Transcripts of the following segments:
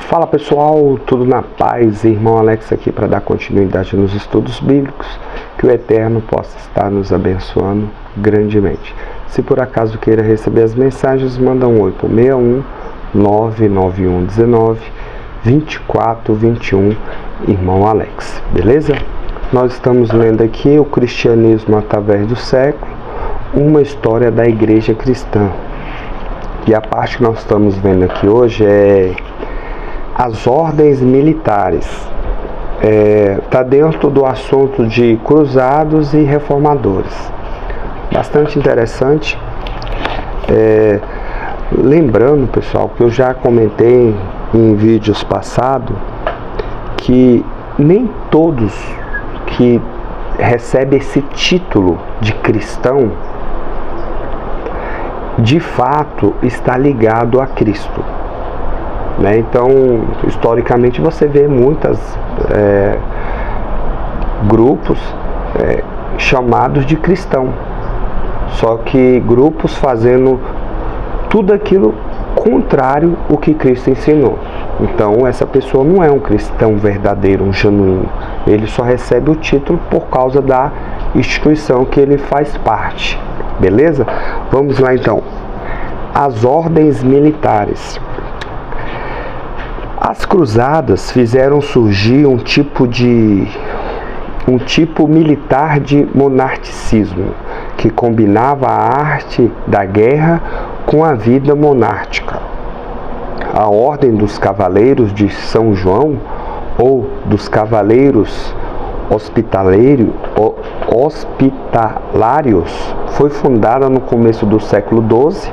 Fala pessoal, tudo na paz? Irmão Alex aqui para dar continuidade nos estudos bíblicos, que o Eterno possa estar nos abençoando grandemente. Se por acaso queira receber as mensagens, manda um oi por 61 99119 2421, Irmão Alex, beleza? Nós estamos lendo aqui o Cristianismo através do século, uma história da igreja cristã. E a parte que nós estamos vendo aqui hoje é as ordens militares. Está dentro do assunto de cruzados e reformadores. Bastante interessante. Lembrando, pessoal, que eu já comentei em vídeos passados que nem todos que recebem esse título de cristão de fato está ligado a Cristo, né? Então, historicamente você vê muitos grupos chamados de cristão, só que grupos fazendo tudo aquilo contrário ao que Cristo ensinou. Então essa pessoa não é um cristão verdadeiro, um genuíno. Ele só recebe o título por causa da instituição que ele faz parte. Beleza? Vamos lá então. As ordens militares. As cruzadas fizeram surgir um tipo militar de monarquicismo, que combinava a arte da guerra com a vida monástica. A Ordem dos Cavaleiros de São João, ou dos Cavaleiros Hospitalários, foi fundada no começo do século XII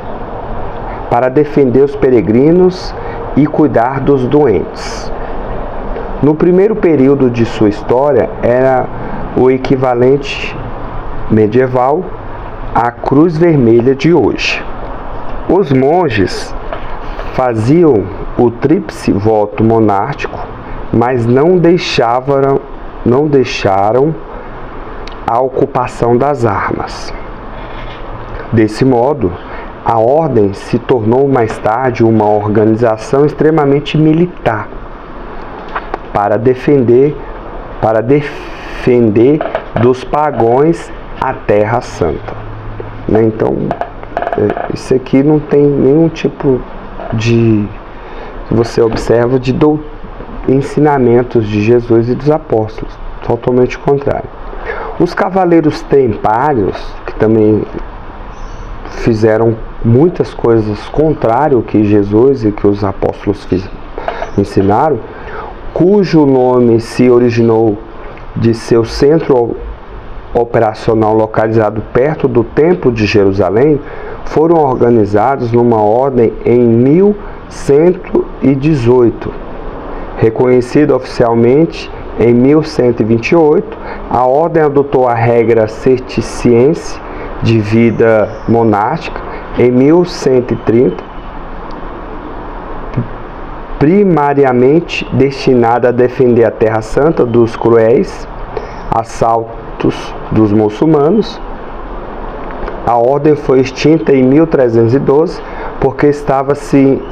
para defender os peregrinos e cuidar dos doentes. No primeiro período de sua história, era o equivalente medieval à Cruz Vermelha de hoje. Os monges faziam o tríplice voto monástico, mas não deixaram a ocupação das armas. Desse modo, a ordem se tornou mais tarde uma organização extremamente militar para defender dos pagãos a Terra Santa, né? Então, isso aqui não tem nenhum tipo de, você observa, de ensinamentos de Jesus e dos apóstolos, totalmente contrário. Os cavaleiros templários, que também fizeram muitas coisas contrárias ao que Jesus e que os apóstolos ensinaram, cujo nome se originou de seu centro operacional localizado perto do Templo de Jerusalém, foram organizados numa ordem em 1118. Reconhecida oficialmente em 1128, a ordem adotou a regra cisterciense de vida monástica em 1130, primariamente destinada a defender a Terra Santa dos cruéis assaltos dos muçulmanos. A ordem foi extinta em 1312 porque estava se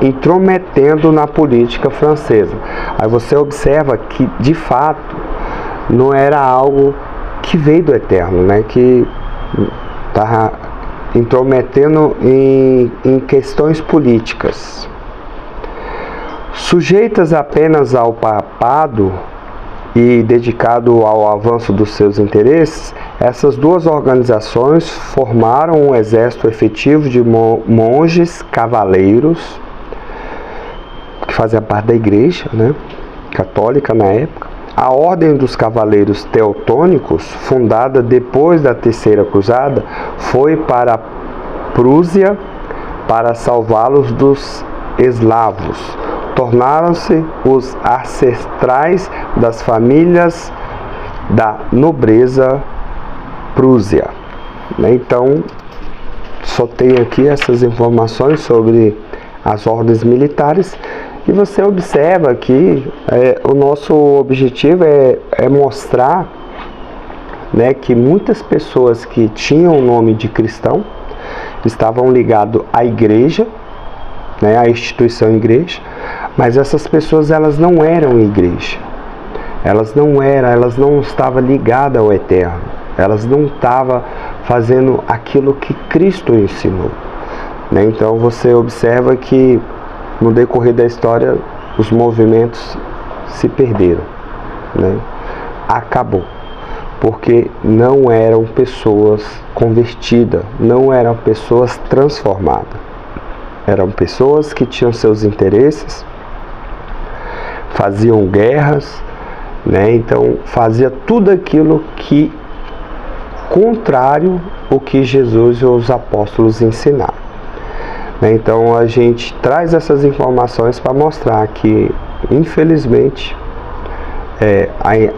intrometendo na política francesa. Aí você observa que, de fato, não era algo que veio do Eterno, né? Que estava intrometendo em questões políticas. Sujeitas apenas ao papado e dedicado ao avanço dos seus interesses, essas duas organizações formaram um exército efetivo de monges cavaleiros, que fazia parte da igreja, né, católica na época. A Ordem dos Cavaleiros Teutônicos, fundada depois da Terceira Cruzada, foi para a Prússia para salvá-los dos eslavos. Tornaram-se os ancestrais das famílias da nobreza prússia. Então, só tenho aqui essas informações sobre as ordens militares, e você observa que o nosso objetivo é mostrar, né, que muitas pessoas que tinham o nome de cristão estavam ligados à igreja, né, à instituição igreja, Mas essas pessoas, elas não eram igreja. Elas não estavam ligadas ao eterno. Elas não estavam fazendo aquilo que Cristo ensinou, né? Então você observa que no decorrer da história os movimentos se perderam, né? Acabou, porque não eram pessoas convertidas, não eram pessoas transformadas. Eram pessoas que tinham seus interesses, faziam guerras, né? Então fazia tudo aquilo que contrário ao que Jesus e os apóstolos ensinaram, né? Então a gente traz essas informações para mostrar que, infelizmente,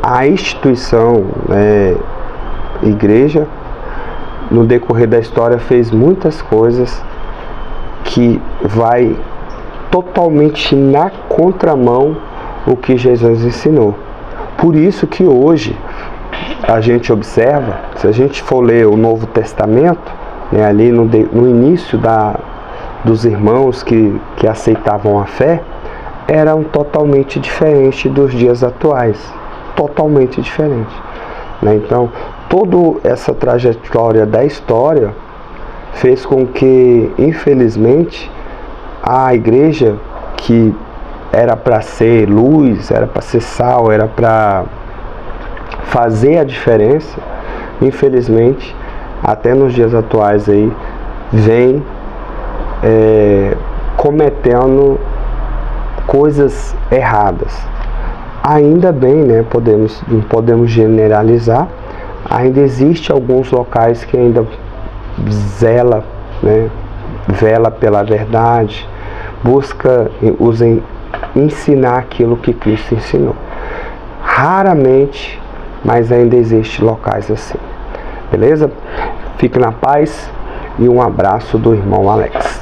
a instituição, né, igreja, no decorrer da história fez muitas coisas que vai totalmente na contramão o que Jesus ensinou. Por isso que hoje a gente observa, se a gente for ler o Novo Testamento, né, ali no início dos irmãos que aceitavam a fé, eram totalmente diferentes dos dias atuais, totalmente diferente, né? Então, toda essa trajetória da história fez com que, infelizmente, a igreja, que era para ser luz, era para ser sal, era para fazer a diferença, infelizmente, até nos dias atuais aí, vem cometendo coisas erradas. Ainda bem, né? Não podemos generalizar. Ainda existe alguns locais que ainda vela pela verdade, busca ensinar aquilo que Cristo ensinou. Raramente, mas ainda existe locais assim. Beleza? Fique na paz e um abraço do irmão Alex.